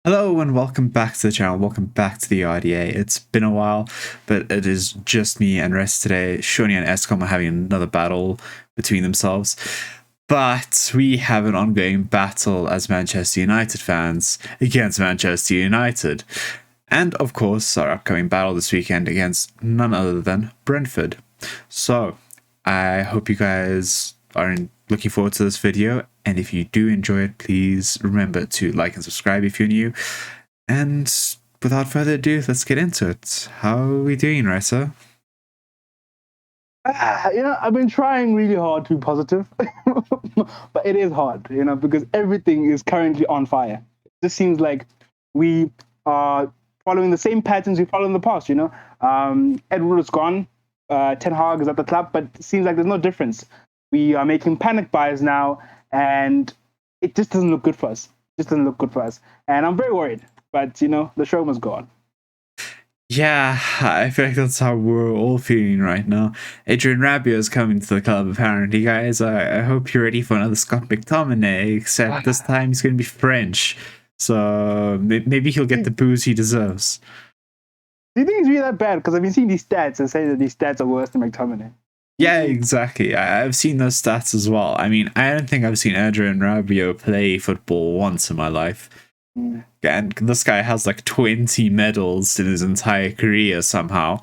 Hello and welcome back to the channel. Welcome back to the RDA. It's been a while, but it is just me and Rest today. Shoni and Escom are having another battle between themselves. But we have an ongoing battle as Manchester United fans against Manchester United. And of course, our upcoming battle this weekend against none other than Brentford. So, I hope you guys are looking forward to this video, and if you do enjoy it, please remember to like and subscribe if you're new. And without further ado, let's get into it. How are we doing, Ressa? I've been trying really hard to be positive, but it is hard, because everything is currently on fire. It just seems like we are following the same patterns we followed in the past, Edward is gone, Ten Hag is at the club, but it seems like there's no difference. We are making panic buys now, and it just doesn't look good for us. And I'm very worried, but, the show must go on. Yeah, I feel like that's how we're all feeling right now. Adrian Rabiot is coming to the club, apparently, guys. I hope you're ready for another Scott McTominay, except this time he's going to be French. So maybe he'll get the booze he deserves. Do you think it's really that bad? Because I've been seeing these stats and saying that these stats are worse than McTominay. Yeah, exactly. I've seen those stats as well. I mean, I don't think I've seen Adrian Rabiot play football once in my life. And this guy has like 20 medals in his entire career somehow.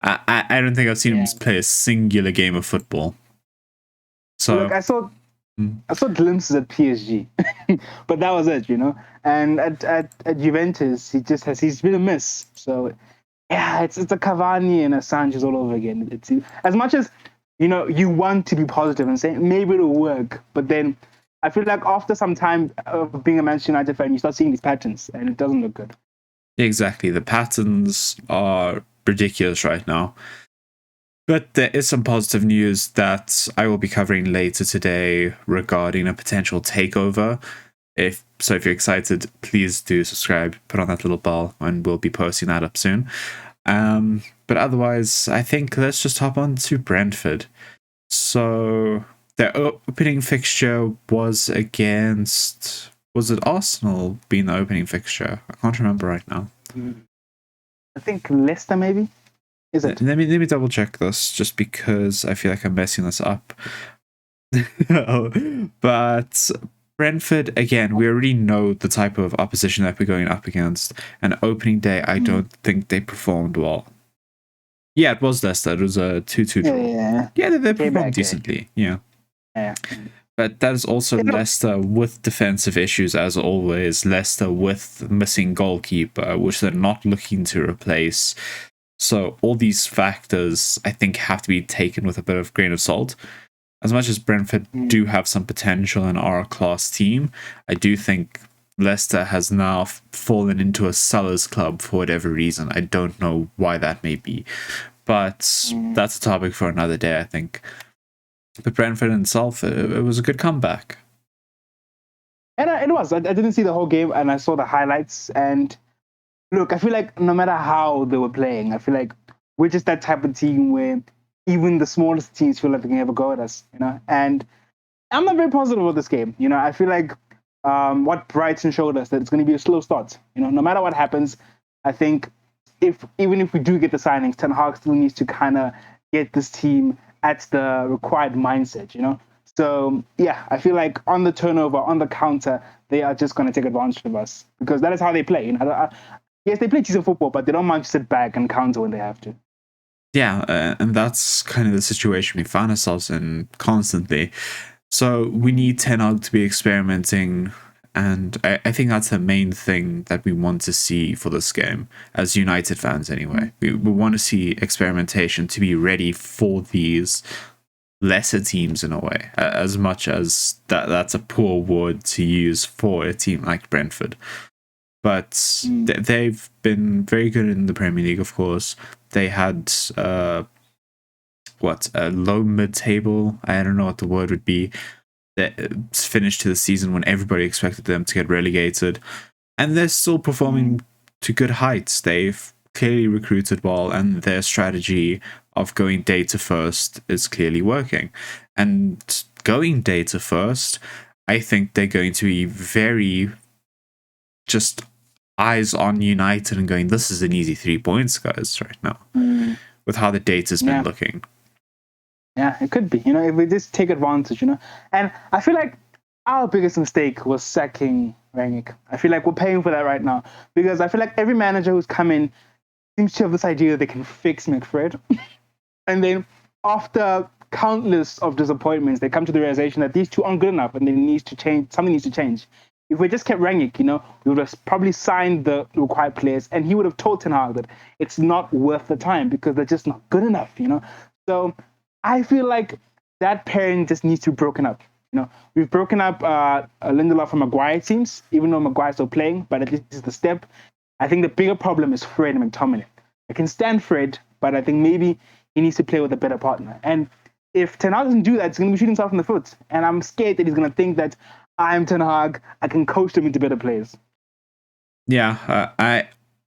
I don't think I've seen him play a singular game of football. So look, I saw glimpses at PSG, but that was it, And at Juventus, he's been a miss. So yeah, it's a Cavani and a Sanchez all over again. It's as much as you want to be positive and say maybe it'll work, but then I feel like after some time of being a Manchester United fan, you start seeing these patterns, and it doesn't look good. Exactly, the patterns are ridiculous right now. But there is some positive news that I will be covering later today regarding a potential takeover. If you're excited, please do subscribe, put on that little bell, and we'll be posting that up soon. But otherwise, I think let's just hop on to Brentford. So their opening fixture was against... Was it Arsenal being the opening fixture? I can't remember right now. I think Leicester, maybe? Is it? Let me double check this, just because I feel like I'm messing this up. But Brentford, again, we already know the type of opposition that we're going up against. And opening day, I don't think they performed well. Yeah, it was Leicester. It was a 2-2 draw. Yeah, they performed decently. Yeah. But that is also Leicester with defensive issues, as always. Leicester with missing goalkeeper, which they're not looking to replace. So all these factors, I think, have to be taken with a bit of grain of salt. As much as Brentford do have some potential and are a class team, I do think Leicester has now fallen into a seller's club for whatever reason. I don't know why that may be, but that's a topic for another day, I think. But Brentford itself, it was a good comeback. And it was. I didn't see the whole game, and I saw the highlights. And look, I feel like no matter how they were playing, I feel like we're just that type of team where even the smallest teams feel like they can have a go at us, And I'm not very positive about this game. I feel like what Brighton showed us, that it's going to be a slow start. No matter what happens, I think even if we do get the signings, Ten Hag still needs to kind of get this team at the required mindset, So yeah, I feel like on the turnover, on the counter, they are just going to take advantage of us because that is how they play. Yes, they play decent football, but they don't mind to sit back and counter when they have to. Yeah, and that's kind of the situation we find ourselves in constantly. So we need Ten Hag to be experimenting, and I think that's the main thing that we want to see for this game, as United fans anyway. We want to see experimentation to be ready for these lesser teams in a way, as much as that's a poor word to use for a team like Brentford. But they've been very good in the Premier League, of course. They had a low mid-table, I don't know what the word would be, finished to the season when everybody expected them to get relegated, and they're still performing to good heights. They've clearly recruited well, and their strategy of going data first is clearly working. And going data first, I think they're going to be very just eyes on United and going, this is an easy 3 points, guys, right now, with how the data's been looking. Yeah, it could be, if we just take advantage, And I feel like our biggest mistake was sacking Rangnick. I feel like we're paying for that right now because I feel like every manager who's come in seems to have this idea that they can fix McFred. And then after countless of disappointments, they come to the realization that these two aren't good enough and they needs to change. Something needs to change. If we just kept Rangnick, we would have probably signed the required players and he would have told Ten Hag that it's not worth the time because they're just not good enough, So I feel like that pairing just needs to be broken up. We've broken up Lindelof and Maguire teams, even though Maguire's still playing, but at least it's the step. I think the bigger problem is Fred and McTominay. I can stand Fred, but I think maybe he needs to play with a better partner. And if Ten Hag doesn't do that, he's going to be shooting himself in the foot. And I'm scared that he's going to think that I'm Ten Hag, I can coach them into better players. Yeah,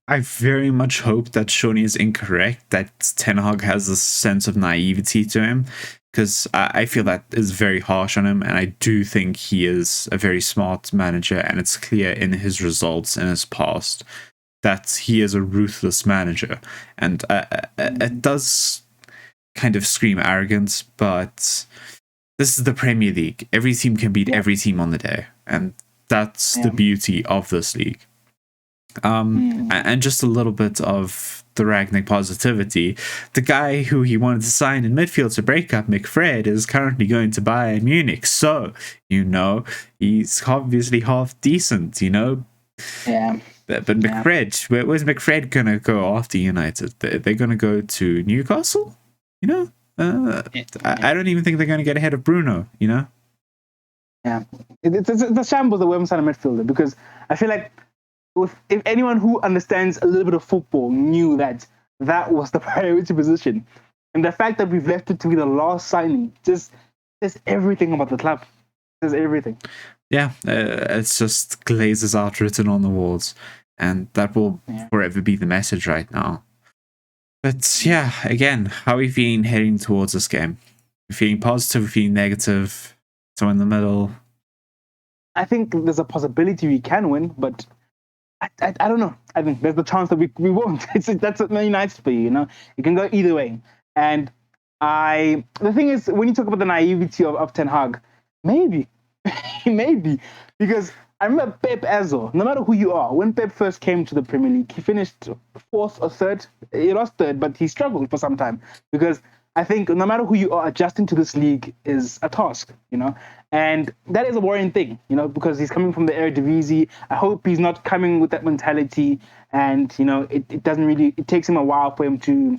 I very much hope that Shoni is incorrect, that Ten Hag has a sense of naivety to him, because I feel that is very harsh on him, and I do think he is a very smart manager, and it's clear in his results in his past that he is a ruthless manager. And it does kind of scream arrogance, but this is the Premier League. Every team can beat every team on the day, and that's the beauty of this league. And just a little bit of the Rangnick positivity. The guy who he wanted to sign in midfield to break up McFred is currently going to Bayern Munich. So, he's obviously half decent, Yeah. But McFred, where's McFred going to go after United? They're going to go to Newcastle? I don't even think they're going to get ahead of Bruno, Yeah. It's a shambles that we haven't signed a midfielder because I feel like if anyone who understands a little bit of football knew that was the priority position. And the fact that we've left it to be the last signing just says everything about the club. It says everything. Yeah, it's just glazes out written on the walls. And that will forever be the message right now. But yeah, again, how are we feeling heading towards this game? We're feeling positive, we're feeling negative, so in the middle? I think there's a possibility we can win, but I don't know. I think there's the chance that we won't. That's what Man United's for you, It can go either way. And the thing is, when you talk about the naivety of Ten Hag, maybe, because I remember Pep Azor, no matter who you are, when Pep first came to the Premier League, he finished fourth or third. He lost third, but he struggled for some time because I think no matter who you are, adjusting to this league is a task, And that is a worrying thing, because he's coming from the Eredivisie. I hope he's not coming with that mentality. And, it takes him a while for him to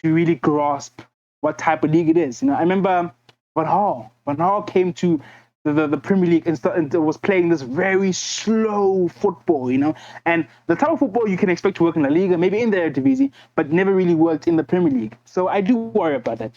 really grasp what type of league it is. I remember Van Gaal came to the Premier League and was playing this very slow football, and the type of football you can expect to work in La Liga, maybe in the Eredivisie, but never really worked in the Premier League. So I do worry about that,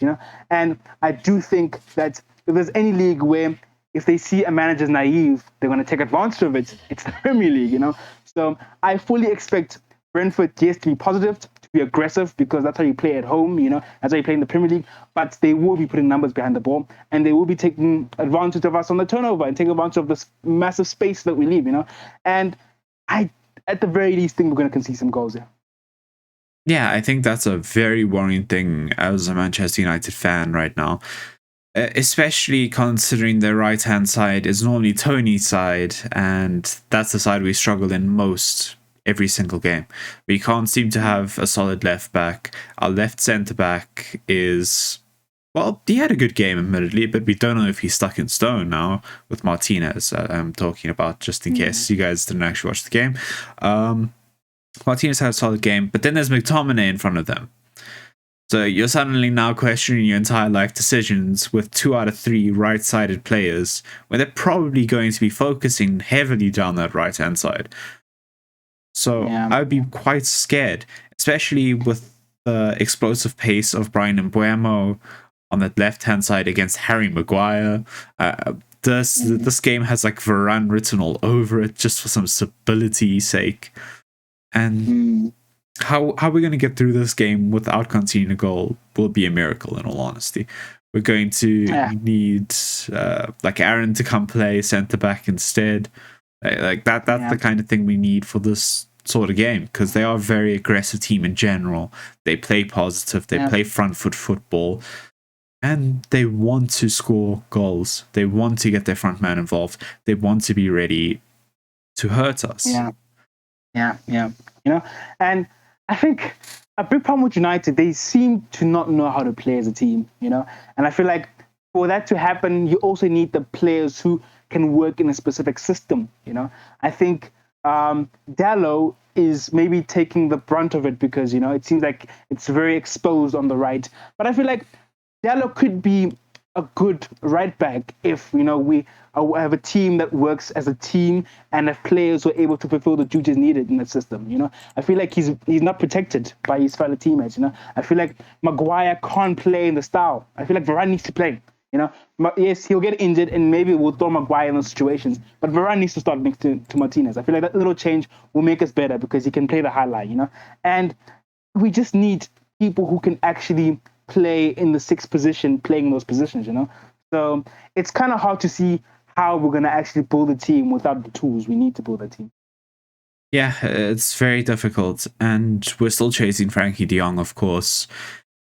and I do think that if there's any league where if they see a manager's naive, they're going to take advantage of it, it's the Premier League, So I fully expect Brentford, yes, to be positive, to be aggressive, because that's how you play at home, that's how you play in the Premier League, but they will be putting numbers behind the ball, and they will be taking advantage of us on the turnover and taking advantage of this massive space that we leave, And I, at the very least, think we're going to concede some goals here. Yeah, I think that's a very worrying thing as a Manchester United fan right now. Especially considering the right-hand side is normally Tony's side, and that's the side we struggle in most every single game. We can't seem to have a solid left back. Our left centre back is, well, he had a good game admittedly, but we don't know if he's stuck in stone now with Martinez. I'm talking about, just in case you guys didn't actually watch the game. Martinez had a solid game, but then there's McTominay in front of them. So you're suddenly now questioning your entire life decisions with 2 out of 3 right-sided players, where they're probably going to be focusing heavily down that right-hand side. So I would be quite scared, especially with the explosive pace of Brian Mbeumo on that left-hand side against Harry Maguire. This game has like Varane written all over it just for some stability's sake. And how we're going to get through this game without conceding a goal will be a miracle, in all honesty. We're going to need like Aaron to come play centre back instead. Like that's the kind of thing we need for this sort of game because they are a very aggressive team in general. They play positive, they play front foot football, and they want to score goals. They want to get their front man involved. They want to be ready to hurt us. Yeah. And I think a big problem with United, they seem to not know how to play as a team, and I feel like for that to happen, you also need the players who can work in a specific system. I think Dallo is maybe taking the brunt of it because it seems like it's very exposed on the right. But I feel like Dallo could be a good right back if we have a team that works as a team and if players who are able to fulfill the duties needed in the system. I feel like he's not protected by his fellow teammates. I feel like Maguire can't play in the style. I feel like Varane needs to play. Yes, he'll get injured and maybe we'll throw Maguire in those situations. But Varane needs to start next to Martinez. I feel like that little change will make us better because he can play the highlight, And we just need people who can actually play in the sixth position, playing in those positions, So it's kind of hard to see how we're going to actually build a team without the tools we need to build a team. Yeah, it's very difficult. And we're still chasing Frankie de Jong, of course.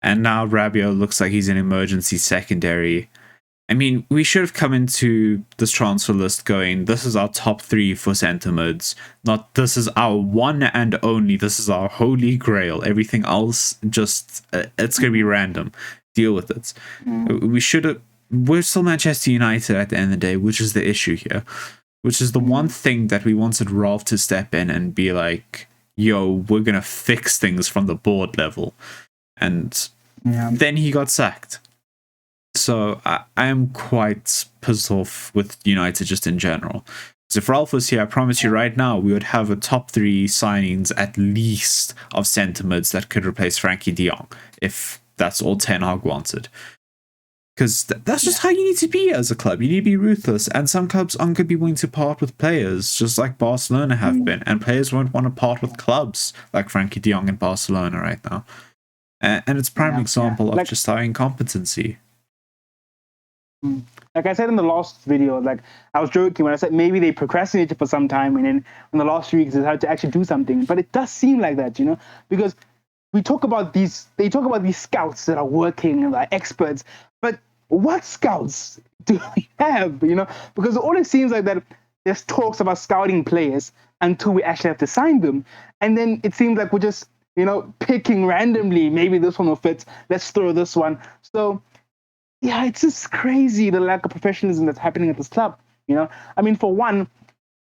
And now Rabiot looks like he's an emergency secondary. I mean, we should have come into this transfer list going, this is our top 3 for centre mids. Not this is our one and only, this is our holy grail. Everything else, just, it's going to be random. Deal with it. We should have, we're still Manchester United at the end of the day, which is the issue here. Which is the one thing that we wanted Rolf to step in and be like, yo, we're going to fix things from the board level. And then he got sacked. So I am quite pissed off with United just in general. Because if Ralph was here, I promise you right now, we would have a top 3 signings at least of centre mids that could replace Frankie de Jong, if that's all Ten Hag wanted. Because that's just how you need to be as a club. You need to be ruthless. And some clubs aren't going to be willing to part with players, just like Barcelona have been. And players won't want to part with clubs like Frankie de Jong in Barcelona right now. And it's a prime example of just our incompetency. Like I said in the last video, like I was joking when I said maybe they procrastinated for some time and then in the last 3 weeks they had to actually do something. But it does seem like that, because they talk about these scouts that are working and like experts, but what scouts do we have, Because all it seems like that there's talks about scouting players until we actually have to sign them. And then it seems like we're just, picking randomly, maybe this one will fit, let's throw this one. So yeah, it's just crazy the lack of professionalism that's happening at this club. I mean, for one,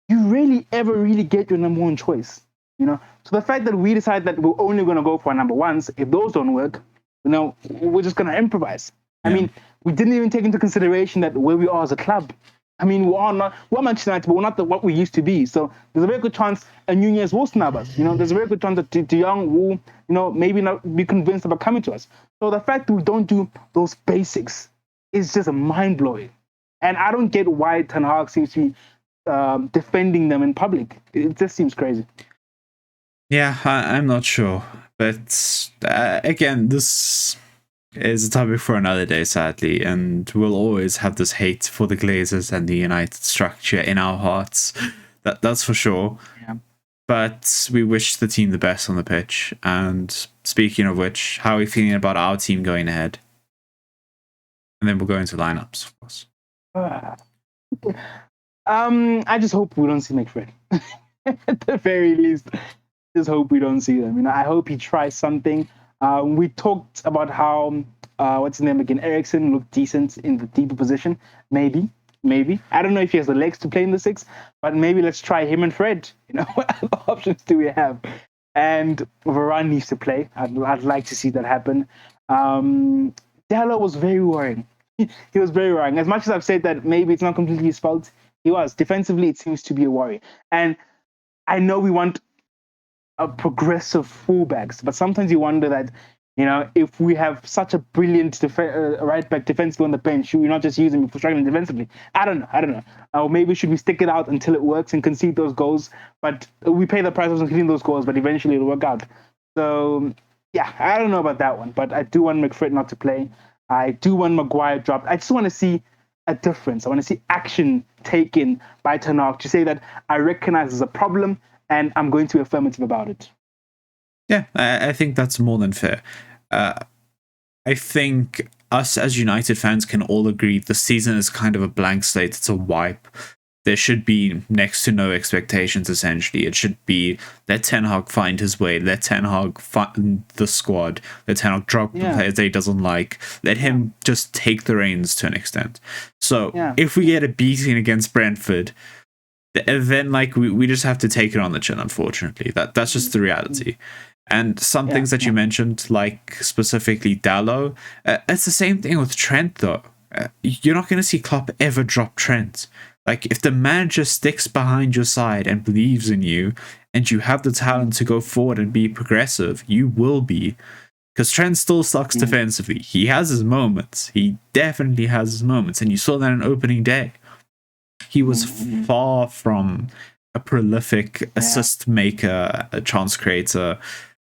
you really ever really get your number 1 choice. So the fact that we decide that we're only going to go for our number 1s, if those don't work, we're just going to improvise. I mean, we didn't even take into consideration that where we are as a club. I mean, we're Manchester United, but we're not what we used to be. So there's a very good chance a Nunez will snub us. There's a very good chance that De Jong will, maybe not be convinced about coming to us. So the fact that we don't do those basics is just mind-blowing. And I don't get why Ten Hag seems to be defending them in public. It just seems crazy. Yeah, I'm not sure. But again, this is a topic for another day, sadly. And we'll always have this hate for the Glazers and the United structure in our hearts. That's for sure. Yeah. But we wish the team the best on the pitch. And speaking of which, how are we feeling about our team going ahead? And then we'll go into lineups, of course. I just hope we don't see McFred. At the very least, just hope we don't see them. I hope he tries something. We talked about how what's his name again? Eriksen looked decent in the deeper position. Maybe. I don't know if he has the legs to play in the 6, but maybe let's try him and Fred. What other options do we have? And Varane needs to play. I'd like to see that happen. Dallo was very worrying. He was very worrying. As much as I've said that maybe it's not completely his fault, he was. Defensively, it seems to be a worry. And I know we want a progressive fullbacks, but sometimes you wonder that, if we have such a brilliant right back defensively on the bench, should we not just use him if we're struggling defensively? I don't know. Or maybe should we stick it out until it works and concede those goals? But we pay the price of conceding those goals, but eventually it'll work out. So yeah, I don't know about that one, but I do want McFred not to play. I do want Maguire dropped. I just want to see a difference. I want to see action taken by Ten Hag to say that I recognize there's a problem and I'm going to be affirmative about it. Yeah, I think that's more than fair. I think us as United fans can all agree the season is kind of a blank slate. It's a wipe. There should be next to no expectations, essentially. It should be let Ten Hag find his way, let Ten Hag find the squad, let Ten Hag drop the players that he doesn't like, let him just take the reins to an extent. So if we get a beating against Brentford, then like we just have to take it on the chin, unfortunately. That's just the reality. And some things that you mentioned, like specifically Dalot, it's the same thing with Trent, though. You're not going to see Klopp ever drop Trent. Like, if the manager sticks behind your side and believes in you, and you have the talent to go forward and be progressive, you will be. Because Trent still sucks defensively. He has his moments. He definitely has his moments. And you saw that on opening day. He was far from a prolific assist maker, a chance creator,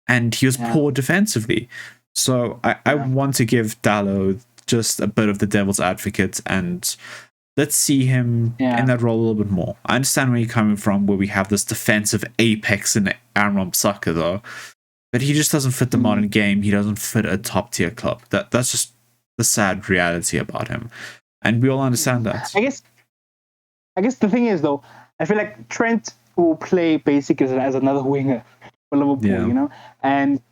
and he was poor defensively. So I want to give Dalot just a bit of the devil's advocate, and let's see him in that role a little bit more. I understand where you're coming from, where we have this defensive apex in Aaron Wan-Bissaka, though, but he just doesn't fit the modern game. He doesn't fit a top-tier club. That's just the sad reality about him, and we all understand that. I guess the thing is, though, I feel like Trent will play basically as another winger for Liverpool, you know? And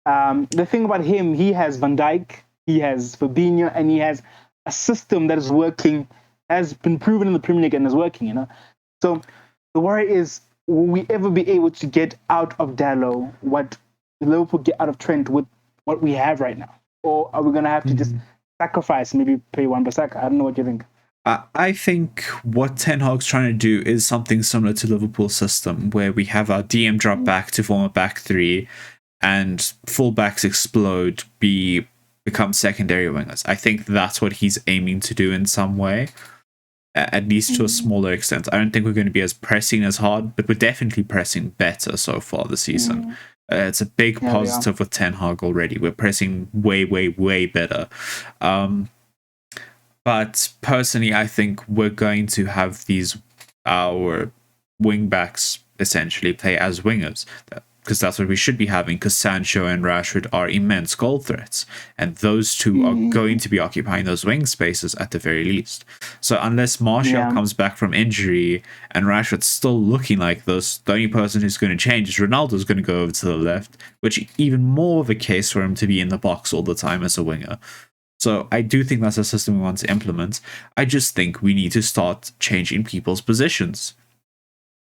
the thing about him, he has Van Dijk, he has Fabinho, and he has a system that is working, has been proven in the Premier League and is working, you know? So the worry is, will we ever be able to get out of Dalot what Liverpool get out of Trent with what we have right now? Or are we going to have to just sacrifice, maybe play Wan-Bissaka? I don't know what you think. I think what Ten Hag's trying to do is something similar to Liverpool's system, where we have our DM drop back to form a back three, and fullbacks explode, become secondary wingers. I think that's what he's aiming to do in some way, at least to a smaller extent. I don't think we're going to be as pressing as hard, but we're definitely pressing better so far this season. It's a big positive with Ten Hag already. We're pressing way, way, way better. But personally, I think we're going to have our wingbacks essentially play as wingers, because that's what we should be having, because Sancho and Rashford are immense goal threats, and those two are going to be occupying those wing spaces at the very least. So unless Martial comes back from injury and Rashford's still looking like this, the only person who's going to change is Ronaldo's going to go over to the left, which even more of a case for him to be in the box all the time as a winger. So I do think that's a system we want to implement. I just think we need to start changing people's positions.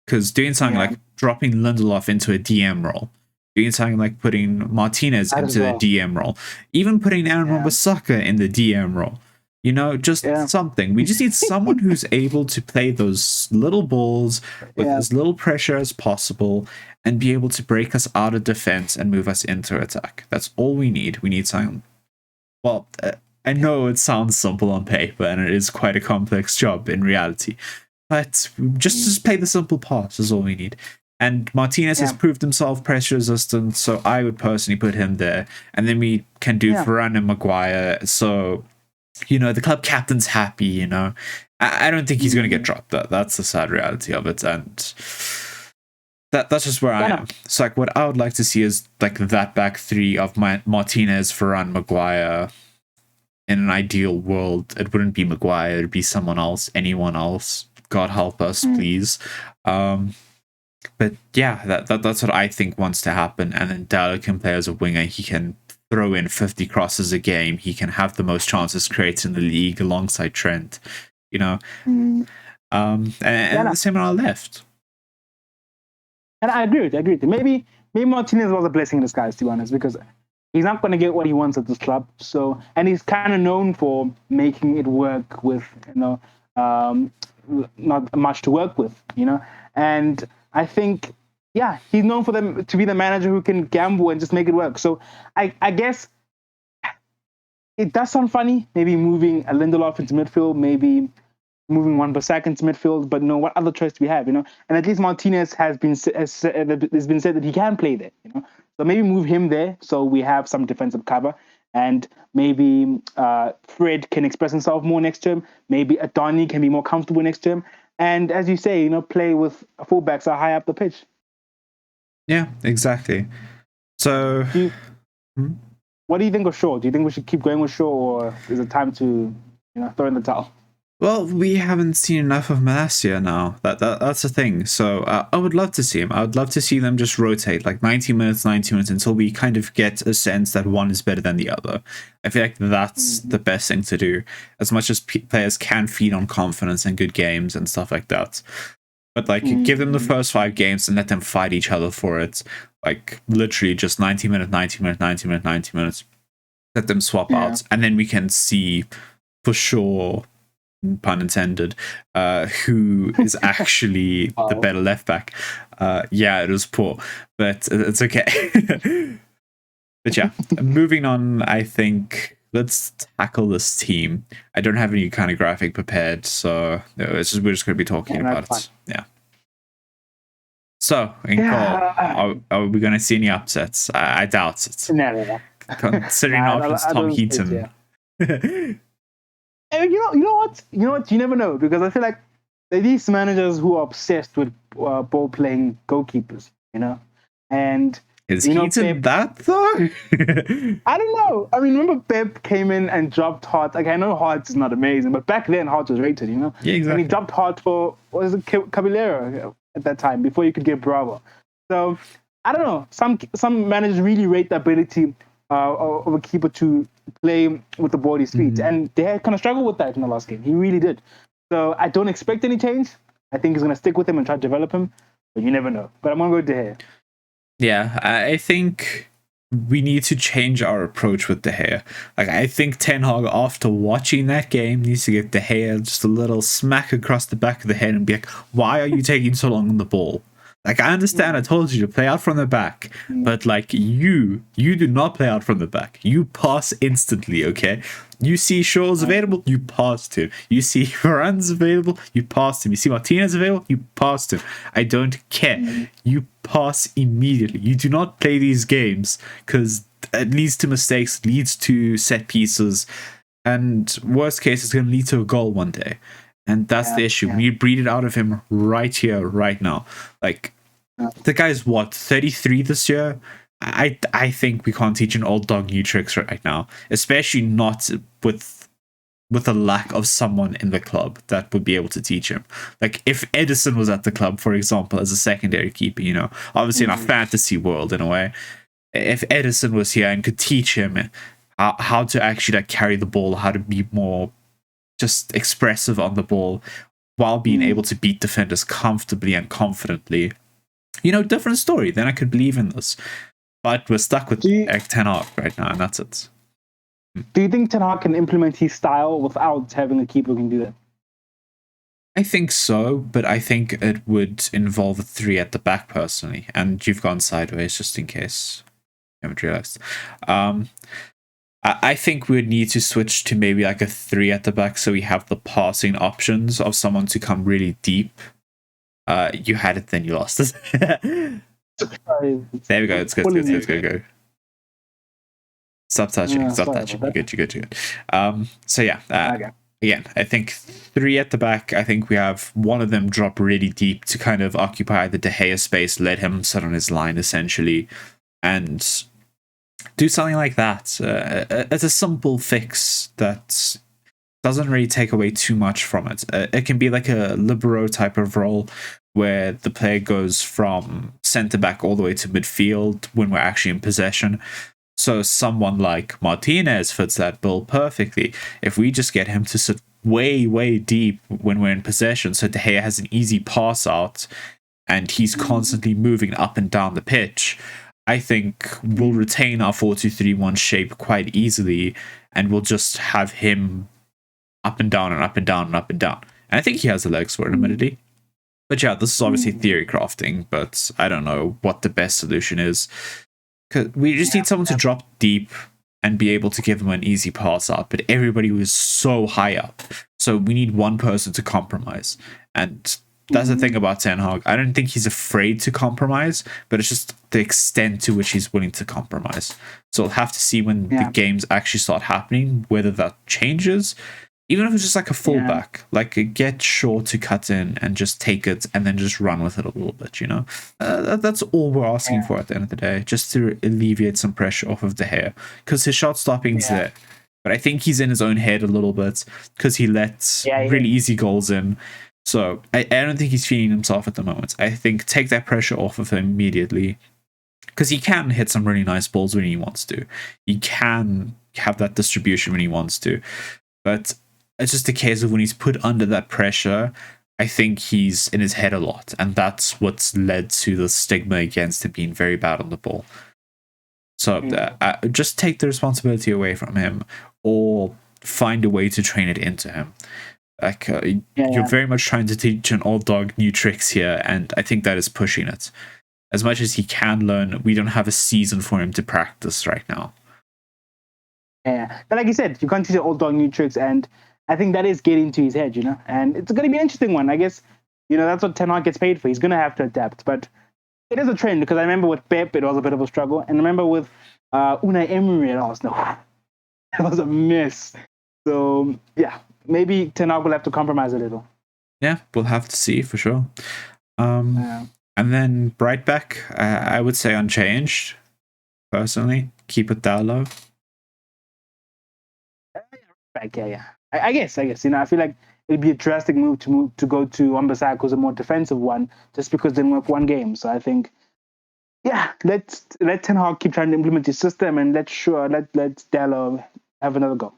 Because doing something like dropping Lindelof into a DM role, doing something like putting Martinez into the DM role, even putting Aaron Wan-Bissaka in the DM role, you know, just something. We just need someone who's able to play those little balls with as little pressure as possible and be able to break us out of defense and move us into attack. That's all we need. We need something. Well, I know it sounds simple on paper, and it is quite a complex job in reality. But just play the simple parts is all we need. And Martinez has proved himself pressure resistant, so I would personally put him there. And then we can do Varane and Maguire. So, you know, the club captain's happy, you know. I don't think he's going to get dropped. That's the sad reality of it. And that's just where I am. So, like, what I would like to see is, like, that back three of Martinez, Varane, Maguire. In an ideal world, it wouldn't be Maguire, it'd be someone else, anyone else. God help us, please. But yeah, that's what I think wants to happen. And then Dalot can play as a winger. He can throw in 50 crosses a game. He can have the most chances created in the league alongside Trent. You know, and the same on our left. And I agree with you. Maybe Martinez was a blessing in disguise, to be honest, because he's not going to get what he wants at this club. So, and he's kind of known for making it work with, you know, not much to work with, you know. And I think, he's known for them to be the manager who can gamble and just make it work. So I guess it does sound funny, maybe moving a Lindelof into midfield, maybe moving Wan-Bissaka into midfield, but no, what other choice do we have, you know? And at least Martinez has been said that he can play there, you know? So maybe move him there so we have some defensive cover, and maybe Fred can express himself more next term. Maybe Adoni can be more comfortable next term. And as you say, you know, play with fullbacks high up the pitch. Yeah, exactly. So, Do you, hmm? what do you think of Shaw? Do you think we should keep going with Shaw, or is it time to throw in the towel? Well, we haven't seen enough of Malacia now. That's the thing. So I would love to see him. I would love to see them just rotate like 90 minutes until we kind of get a sense that one is better than the other. I feel like that's the best thing to do. As much as players can feed on confidence and good games and stuff like that. But like, give them the first 5 games and let them fight each other for it. Like literally just 90 minutes, 90 minutes, 90 minutes, 90 minutes. Let them swap out, and then we can see for sure, pun intended, who is actually the better left back. Yeah, it was poor, but it's okay. But yeah, moving on, I think let's tackle this team. I don't have any kind of graphic prepared, so we're just going to be talking about it. Yeah. So, in goal, are we going to see any upsets? I doubt it. No. Considering options Tom Heaton. And you know what? You never know, because I feel like there are these managers who are obsessed with ball playing goalkeepers, and is Heaton that though? I don't know. I mean, remember Pep came in and dropped Hart. Like, I know Hart is not amazing, but back then Hart was rated, Yeah, exactly. And he dropped Hart for, what was it, Caballero at that time, before you could get Bravo. So I don't know. Some managers really rate the ability of a keeper to play with the ball at his feet, and they kind of struggled with that in the last game. He really did. So I don't expect any change. I think he's going to stick with him and try to develop him, but you never know. But I'm going to go De Gea. Yeah, I think we need to change our approach with De Gea. Like, I think Ten Hag, after watching that game, needs to give De Gea just a little smack across the back of the head and be like, why are you taking so long on the ball? Like, I understand I told you to play out from the back, but like, you do not play out from the back. You pass instantly, okay? You see Shaw's available, you pass to him. You see Varane's available, you pass to him. You see Martinez available, you pass to him. I don't care. You pass immediately. You do not play these games because it leads to mistakes, leads to set pieces, and worst case, it's going to lead to a goal one day. And that's the issue. We breed it out of him right here, right now. Like, the guy's what, 33 this year? I think we can't teach an old dog new tricks right now, especially not with a lack of someone in the club that would be able to teach him. Like, if Edison was at the club, for example, as a secondary keeper, obviously in a fantasy world in a way, if Edison was here and could teach him how to actually like carry the ball, how to be more just expressive on the ball while being able to beat defenders comfortably and confidently, different story. Then I could believe in this. But we're stuck with Ten Hag right now, and that's it. Do you think Ten Hag can implement his style without having a keeper who can do that? I think so, but I think it would involve a 3 at the back personally, and you've gone sideways just in case you haven't realized. I think we would need to switch to maybe like a 3 at the back, so we have the passing options of someone to come really deep. You had it, then you lost it. There we go. It's good. Stop touching. You're good. So yeah. Okay. Again, I think 3 at the back. I think we have one of them drop really deep to kind of occupy the De Gea space, let him sit on his line essentially, and do something like that. It's a simple fix that doesn't really take away too much from it. It can be like a libero type of role where the player goes from centre back all the way to midfield when we're actually in possession. So someone like Martinez fits that bill perfectly. If we just get him to sit way, way deep when we're in possession, so De Gea has an easy pass out and he's constantly moving up and down the pitch, I think we'll retain our 4-2-3-1 shape quite easily, and we'll just have him up and down and up and down and up and down. And I think he has the legs for it, admittedly. But yeah, this is obviously theory crafting, but I don't know what the best solution is. Cause we just need someone to drop deep and be able to give him an easy pass out, but everybody was so high up. So we need one person to compromise. And that's the thing about Ten Hag. I don't think he's afraid to compromise, but it's just the extent to which he's willing to compromise. So we'll have to see when the games actually start happening, whether that changes. Even if it's just like a fullback, like get Shaw to cut in and just take it and then just run with it a little bit, you know? That's all we're asking for at the end of the day, just to alleviate some pressure off of De Gea. Because his shot stopping's there. But I think he's in his own head a little bit because he lets really easy goals in. So I don't think he's feeling himself at the moment. I think take that pressure off of him immediately. Because he can hit some really nice balls when he wants to. He can have that distribution when he wants to. But it's just a case of when he's put under that pressure, I think he's in his head a lot. And that's what's led to the stigma against him being very bad on the ball. So just take the responsibility away from him or find a way to train it into him. Like you're very much trying to teach an old dog new tricks here. And I think that is pushing it. As much as he can learn, we don't have a season for him to practice right now. Yeah. But like you said, you can't teach an old dog new tricks, and I think that is getting to his head, you know, and it's going to be an interesting one. I guess, you know, that's what Ten Hag gets paid for. He's going to have to adapt, but it is a trend because I remember with Pep, it was a bit of a struggle. And I remember with Unai Emery at Arsenal, it was a mess. So, yeah, maybe Ten Hag will have to compromise a little. Yeah, we'll have to see for sure. And then right back, I would say unchanged, personally. Keep it down low. I guess, you know, I feel like it'd be a drastic move to go to Wan-Bissaka, who's a more defensive one, just because they didn't work one game. So I think, let Ten Hag keep trying to implement his system, and let Dallo have another go.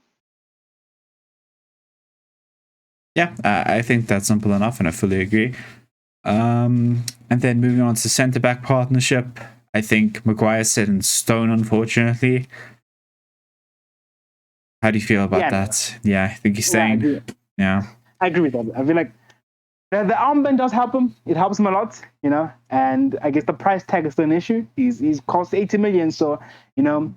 Yeah, I think that's simple enough, and I fully agree. And then moving on to centre-back partnership, I think Maguire's set in stone, unfortunately. How do you feel about that? Yeah, I think he's staying. I agree with that. I feel like the armband does help him. It helps him a lot, you know. And I guess the price tag is still an issue. He's cost 80 million, so you know,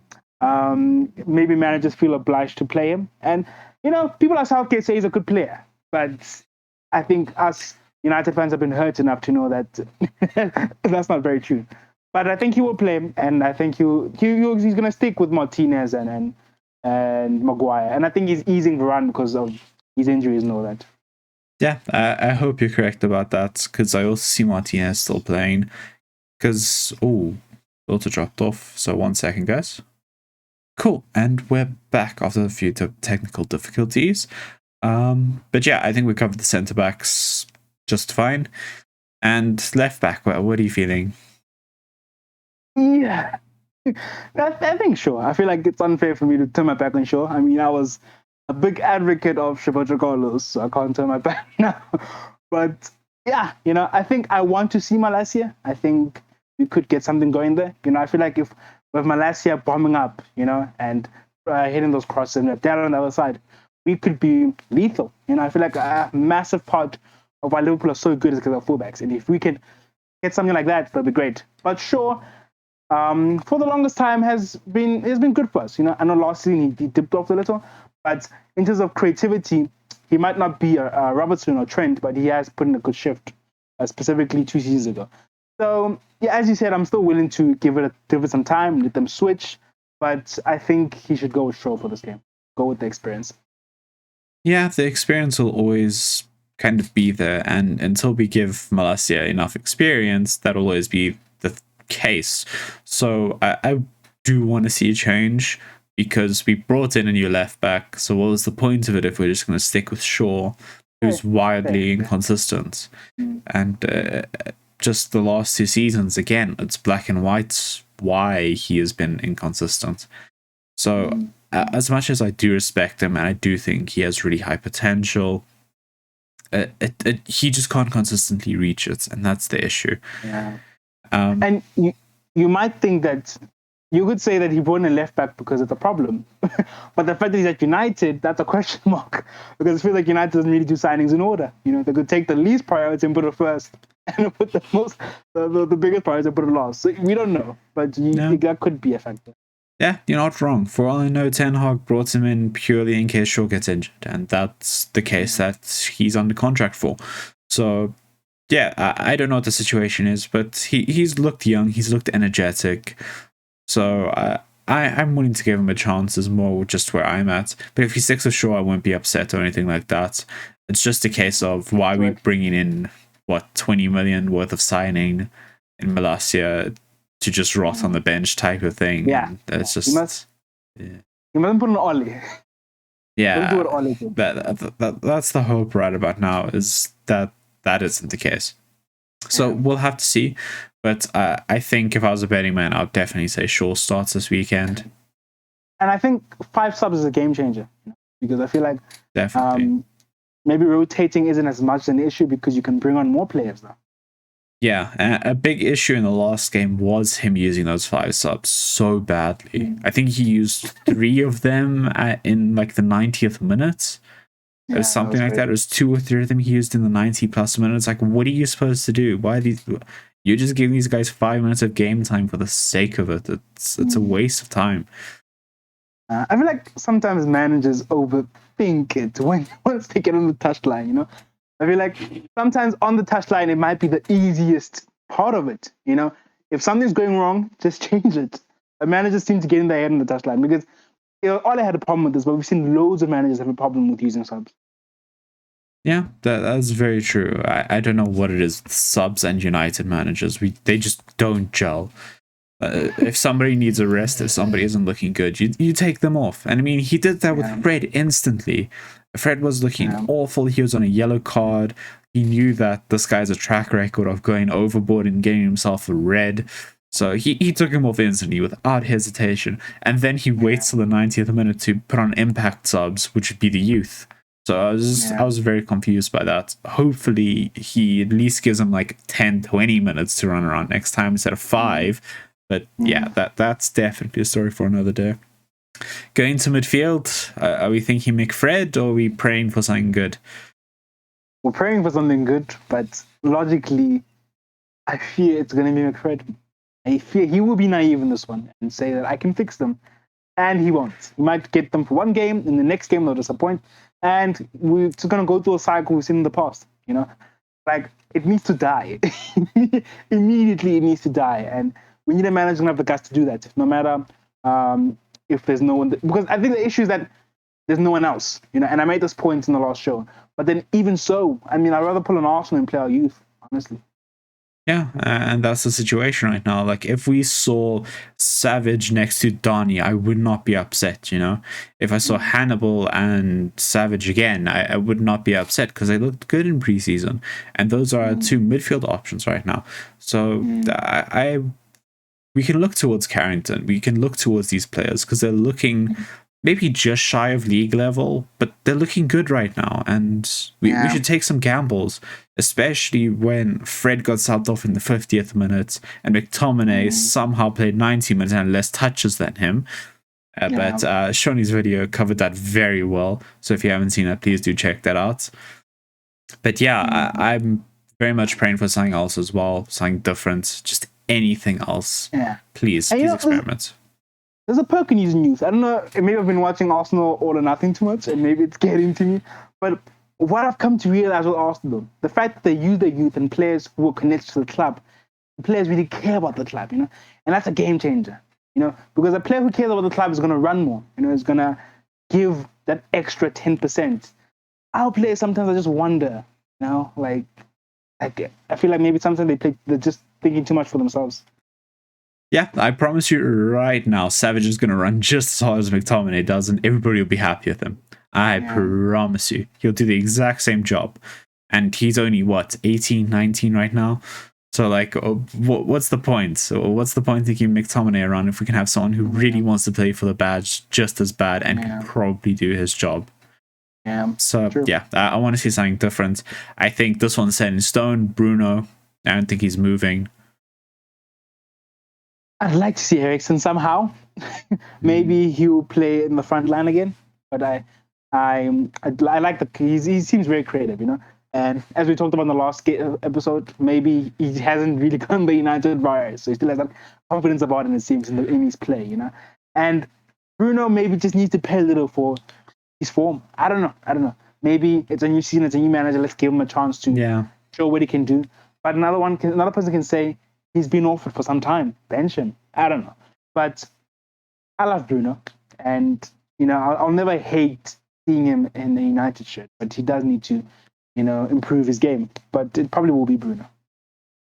maybe managers feel obliged to play him. And you know, people like Southgate say he's a good player, but I think us United fans have been hurt enough to know that that's not very true. But I think he will play, and I think he's going to stick with Martinez and Maguire. And I think he's easing Varane because of his injuries and all that. Yeah, I hope you're correct about that, because I also see Martinez still playing. Because, auto dropped off. So 1 second, guys. Cool, and we're back after a few technical difficulties. But yeah, I think we covered the centre-backs just fine. And left-back, well, what are you feeling? Yeah. I think Shaw. I feel like it's unfair for me to turn my back on Shaw. I mean, I was a big advocate of Roberto Carlos, so I can't turn my back now. But yeah, you know, I think I want to see Malacia. I think we could get something going there. You know, I feel like if with Malacia bombing up, you know, and hitting those crosses and down on the other side, we could be lethal. You know, I feel like a massive part of why Liverpool are so good is because of fullbacks. And if we can get something like that, that'd be great. But Shaw, for the longest time has been good for us. You know, I know last season he dipped off a little, but in terms of creativity, he might not be a Robertson or Trent, but he has put in a good shift, specifically 2 seasons ago. So yeah, as you said, I'm still willing to give it some time, let them switch, but I think he should go with Shaw for this game. Go with the experience. Yeah, the experience will always kind of be there, and until we give Malacia enough experience, that'll always be the case. So I do want to see a change, because we brought in a new left back. So what was the point of it if we're just going to stick with Shaw, who's wildly inconsistent? And just the last 2 seasons, again, it's black and white why he has been inconsistent. So as much as I do respect him and I do think he has really high potential, he just can't consistently reach it, and that's the issue. Yeah. And you might think that you could say that he brought in a left back because it's a problem, but the fact that he's at United, that's a question mark, because I feel like United doesn't really do signings in order. You know, they could take the least priority and put it first, and put the biggest priority and put it last. So we don't know, but that could be a factor. Yeah, you're not wrong. For all I know, Ten Hag brought him in purely in case Shaw gets injured, and that's the case that he's under contract for. So, yeah, I don't know what the situation is, but he's looked young, he's looked energetic. So I'm willing to give him a chance. Is more just where I'm at. But if he sticks with Shaw, I won't be upset or anything like that. It's just a case of why we bringing in 20 million worth of signing in Malacia to just rot on the bench type of thing. Yeah, it's just you mustn't put an Ollie. Yeah, don't do what Ollie did. That's the hope right about now, is that isn't the case. So we'll have to see. But I think if I was a betting man, I would definitely say Shaw starts this weekend. And I think 5 subs is a game changer, because I feel like definitely maybe rotating isn't as much an issue because you can bring on more players now. Yeah, a big issue in the last game was him using those 5 subs so badly. I think he used 3 of them in like the 90th minute. It was something like that. It was 2 or 3 of them he used in the 90 plus minutes. Like, what are you supposed to do? Why are these? You're just giving these guys 5 minutes of game time for the sake of it. It's a waste of time. I feel like sometimes managers overthink it once they get on the touchline. I feel like sometimes on the touchline, it might be the easiest part of it. If something's going wrong, just change it. But managers seem to get in their head on the touchline, because Ole had a problem with this, but we've seen loads of managers have a problem with using subs. Yeah, that's very true. I don't know what it is with subs and United managers. They just don't gel. If somebody needs a rest, if somebody isn't looking good, you take them off. And I mean, he did that with Fred instantly. Fred was looking awful. He was on a yellow card. He knew that this guy's a track record of going overboard and getting himself a red. So he took him off instantly without hesitation. And then he waits till the 90th minute to put on impact subs, which would be the youth. So I was very confused by that. Hopefully he at least gives him like 10, 20 minutes to run around next time instead of 5. But yeah, that's definitely a story for another day. Going to midfield, are we thinking McFred, or are we praying for something good? We're praying for something good, but logically, I fear it's going to be McFred. I fear he will be naive in this one and say that I can fix them. And he won't. He might get them for one game, in the next game they'll disappoint. And we're just going to go through a cycle we've seen in the past. Like, it needs to die. Immediately it needs to die. And we need a manager to have the guts to do that, no matter if there's no one. Because I think the issue is that there's no one else, and I made this point in the last show. But then even so, I mean, I'd rather pull an Arsenal and play our youth, honestly. Yeah, and that's the situation right now. Like, if we saw Savage next to Donny, I would not be upset, If I saw Hannibal and Savage again, I would not be upset, because they looked good in preseason. And those are our 2 midfield options right now. So we can look towards Carrington. We can look towards these players, because they're looking maybe just shy of league level, but they're looking good right now. And we should take some gambles, especially when Fred got subbed off in the 50th minute and McTominay somehow played 90 minutes and had less touches than him. But Shoney's video covered that very well. So if you haven't seen it, please do check that out. But yeah, I'm very much praying for something else as well, something different, just anything else. Please experiment. There's a perk in using youth. I don't know, maybe I've been watching Arsenal All or Nothing too much, and maybe it's getting to me. But what I've come to realize with Arsenal, the fact that they use their youth and players who are connected to the club, the players really care about the club, and that's a game changer, because a player who cares about the club is going to run more, is going to give that extra 10%. Our players sometimes I just wonder, like I feel like maybe sometimes they're just thinking too much for themselves. Yeah, I promise you right now, Savage is going to run just as hard as McTominay does, and everybody will be happy with him. I promise you. He'll do the exact same job. And he's only, 18, 19 right now? So, like, what's the point? So what's the point of keeping McTominay around if we can have someone who really wants to play for the badge just as bad and can probably do his job? So, I want to see something different. I think this one's set in stone. Bruno, I don't think he's moving. I'd like to see Eriksen somehow. Maybe he will play in the front line again. But I like he seems very creative, And as we talked about in the last episode, maybe he hasn't really gone the United virus, so he still has that confidence about him, it seems, in his play, And Bruno maybe just needs to pay a little for his form. I don't know. Maybe it's a new season, it's a new manager. Let's give him a chance to show what he can do. But another person can say, he's been offered for some time. Bench him. I don't know. But I love Bruno, and I'll never hate seeing him in a United shirt, but he does need to, improve his game. But it probably will be Bruno.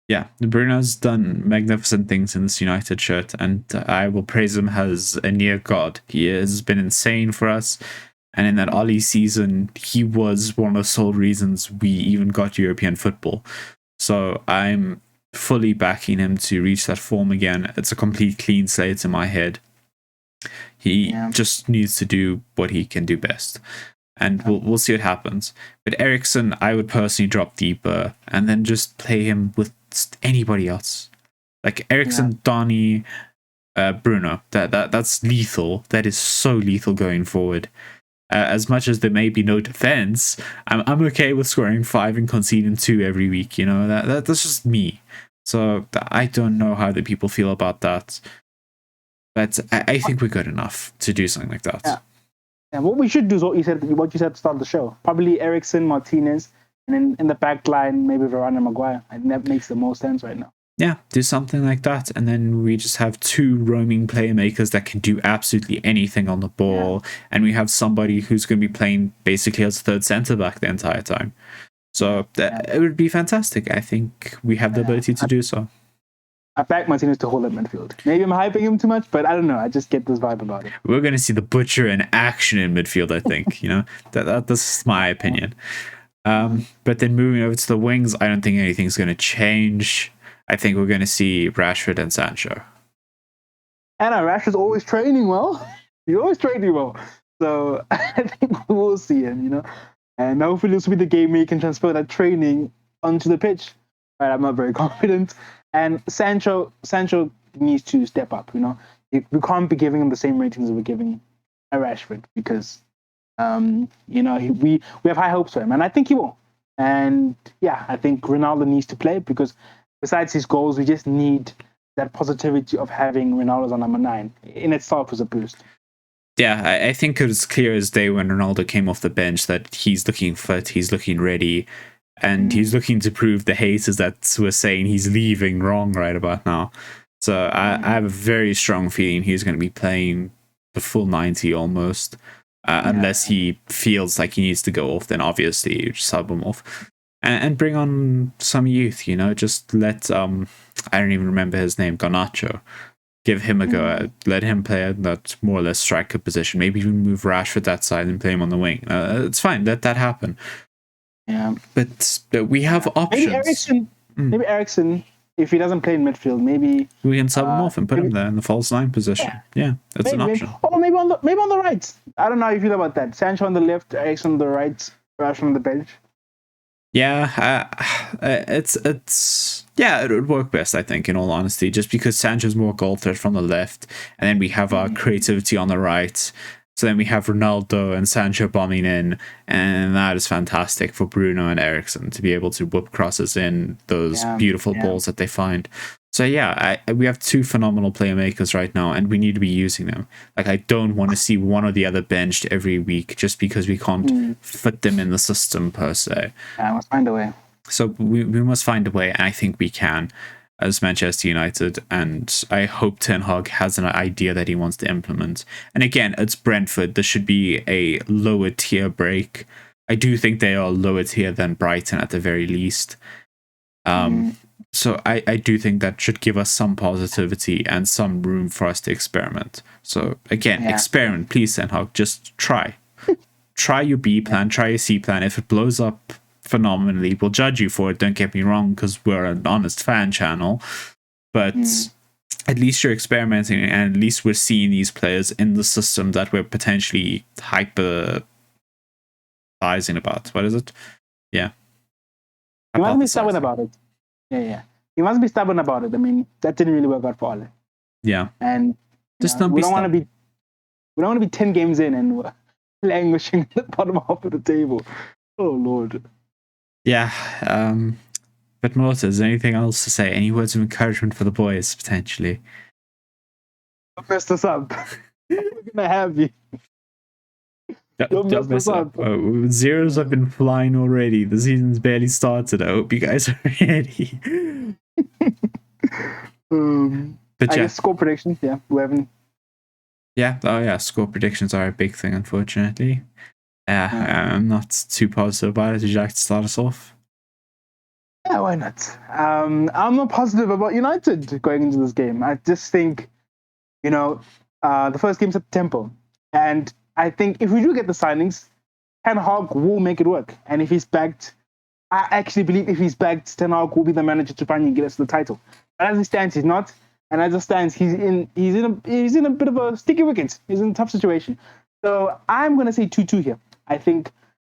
Yeah, Bruno's done magnificent things in this United shirt, and I will praise him as a near god. He has been insane for us, and in that Oli season, he was one of the sole reasons we even got European football. So I'm fully backing him to reach that form again. It's a complete clean slate in my head. He just needs to do what he can do best. And we'll see what happens. But Eriksen, I would personally drop deeper and then just play him with anybody else. Like Eriksen, Donny, Bruno. That's lethal. That is so lethal going forward. As much as there may be no defense, I'm okay with scoring 5 and conceding 2 every week. That's just me. So I don't know how the people feel about that. But I think we're good enough to do something like that. Yeah. And what we should do is what you said at the start of the show. Probably Eriksen, Martinez, and then in the back line, maybe Varane and Maguire. And that makes the most sense right now. Yeah, do something like that. And then we just have 2 roaming playmakers that can do absolutely anything on the ball. Yeah. And we have somebody who's going to be playing basically as a third centre-back the entire time. So it would be fantastic. I think we have the ability to do so. I back Martinez to hold at midfield. Maybe I'm hyping him too much, but I don't know. I just get this vibe about it. We're going to see the butcher in action in midfield, I think. That's my opinion. But then moving over to the wings, I don't think anything's going to change. I think we're going to see Rashford and Sancho. And Rashford's always training well. He's always training well. So I think we will see him, And hopefully this will be the game where you can transfer that training onto the pitch. Right, I'm not very confident. And Sancho needs to step up, We can't be giving him the same ratings that we're giving Rashford because, we have high hopes for him. And I think he will. And, I think Ronaldo needs to play because besides his goals, we just need that positivity of having Ronaldo on number 9. In itself is a boost. Yeah, I think it was clear as day when Ronaldo came off the bench that he's looking fit, he's looking ready. And he's looking to prove the haters that were saying he's leaving wrong right about now. So I have a very strong feeling he's going to be playing the full 90 almost. Unless he feels like he needs to go off, then obviously you just sub him off. And bring on some youth, Just let, I don't even remember his name, Garnacho. Give him a go. Let him play at that more or less striker position. Maybe even move Rashford that side and play him on the wing. It's fine. Let that happen. Yeah, but we have options. Maybe Eriksen, if he doesn't play in midfield, maybe we can sub him off and put him there in the false 9 position. Yeah, that's an option. Or maybe on the right. I don't know how you feel about that. Sancho on the left, Eriksen on the right, Rashford on the bench. Yeah, it would work best, I think, in all honesty, just because Sancho's more goal threat from the left, and then we have our creativity on the right. So then we have Ronaldo and Sancho bombing in, and that is fantastic for Bruno and Eriksen to be able to whoop crosses in those beautiful balls that they find. So we have 2 phenomenal playmakers right now, and we need to be using them. Like, I don't want to see one or the other benched every week just because we can't fit them in the system per se. I must find a way. So we must find a way, and I think we can as Manchester United, and I hope Ten Hag has an idea that he wants to implement. And again, it's Brentford. This should be a lower tier break. I do think they are lower tier than Brighton at the very least. So I do think that should give us some positivity and some room for us to experiment. So again, experiment, please, Ten Hag. Just try. Try your B plan, try your C plan. If it blows up phenomenally, we'll judge you for it, don't get me wrong, because we're an honest fan channel, but at least you're experimenting, and at least we're seeing these players in the system that we're potentially hypothesizing about. What is it? You must be stubborn about it. You must be stubborn about it. I mean, that didn't really work out for Ole. And just don't we don't want to be 10 games in and we're languishing at the bottom half of the table. Oh Lord. But Malta, is there anything else to say? Any words of encouragement for the boys, potentially? Don't mess us up. We're gonna have you. Don't mess up. Zeros have been flying already. The season's barely started. I hope you guys are ready. But I guess score predictions. We haven't. Yeah. Oh, yeah. Score predictions are a big thing, unfortunately. Yeah, I'm not too positive about it. Would you like to start us off? Yeah, why not? I'm not positive about United going into this game. I just think, you know, the first game's at Temple. And I think if we do get the signings, Ten Hag will make it work. And if he's backed, I actually believe if he's backed, Ten Hag will be the manager to finally get us the title. But as it stands, he's not. And as it stands, he's in a bit of a sticky wicket. He's in a tough situation. So I'm gonna say 2-2 here. I think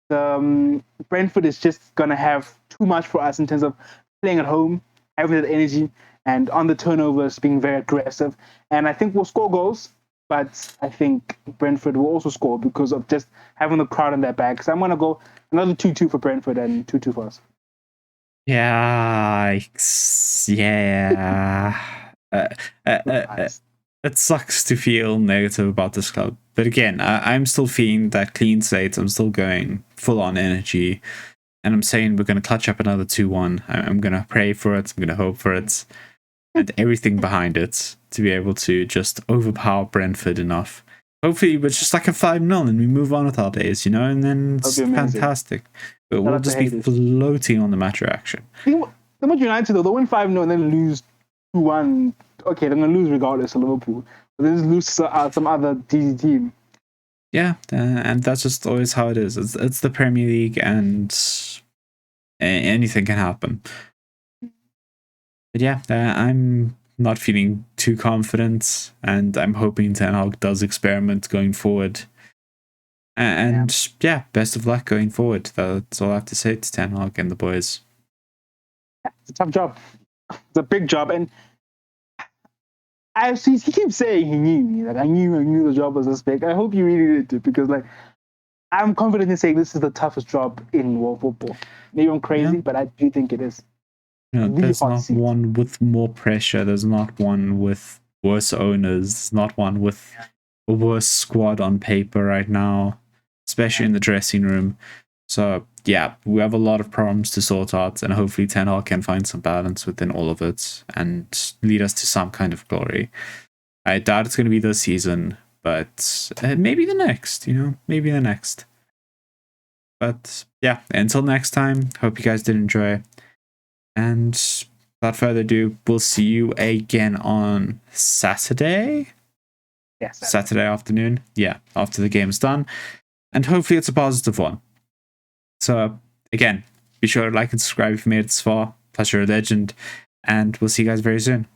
Brentford is just gonna have too much for us in terms of playing at home, having that energy, and on the turnovers being very aggressive. And I think we'll score goals, but I think Brentford will also score because of just having the crowd in their back. So I'm gonna go another 2-2 for Brentford and 2-2 for us. Yikes. Yeah. Uh, uh, uh, uh, Nice. it sucks to feel negative about this club. But again, I'm still feeling that clean slate. I'm still going full on energy. And I'm saying we're going to clutch up another 2-1. I'm going to pray for it. I'm going to hope for it. And everything behind it to be able to just overpower Brentford enough. Hopefully, it's just like a 5-0 and we move on with our days, and then it's That'd be amazing. fantastic. But Shout we'll out to just be haters. floating on the match reaction. The much United though, they'll win 5-0 and then lose 2-1. Okay, they're gonna lose regardless of Liverpool. But then just lose some other DD team. Yeah, and that's just always how it is. It's the Premier League, and anything can happen. But yeah, I'm not feeling too confident, and I'm hoping Ten Hag does experiment going forward. And yeah, best of luck going forward. That's all I have to say to Ten Hag and the boys. It's a tough job. It's a big job, and he keeps saying he knew me. Like I knew the job was this big. I hope you really did because like I'm confident in saying this is the toughest job in world football. Maybe I'm crazy, but I do think it is. There's hot not seat. one with more pressure. There's not one with worse owners. There's not one with a worse squad on paper right now, especially in the dressing room. So yeah, we have a lot of problems to sort out, and hopefully Ten Hag can find some balance within all of it and lead us to some kind of glory. I doubt it's going to be this season, but maybe the next. Maybe the next. But yeah, until next time, hope you guys did enjoy. And without further ado, we'll see you again on Saturday. Yes. Saturday afternoon. Yeah, after the game's done. And hopefully it's a positive one. So again, be sure to like and subscribe if you made it this far. Plus you're a legend. And we'll see you guys very soon.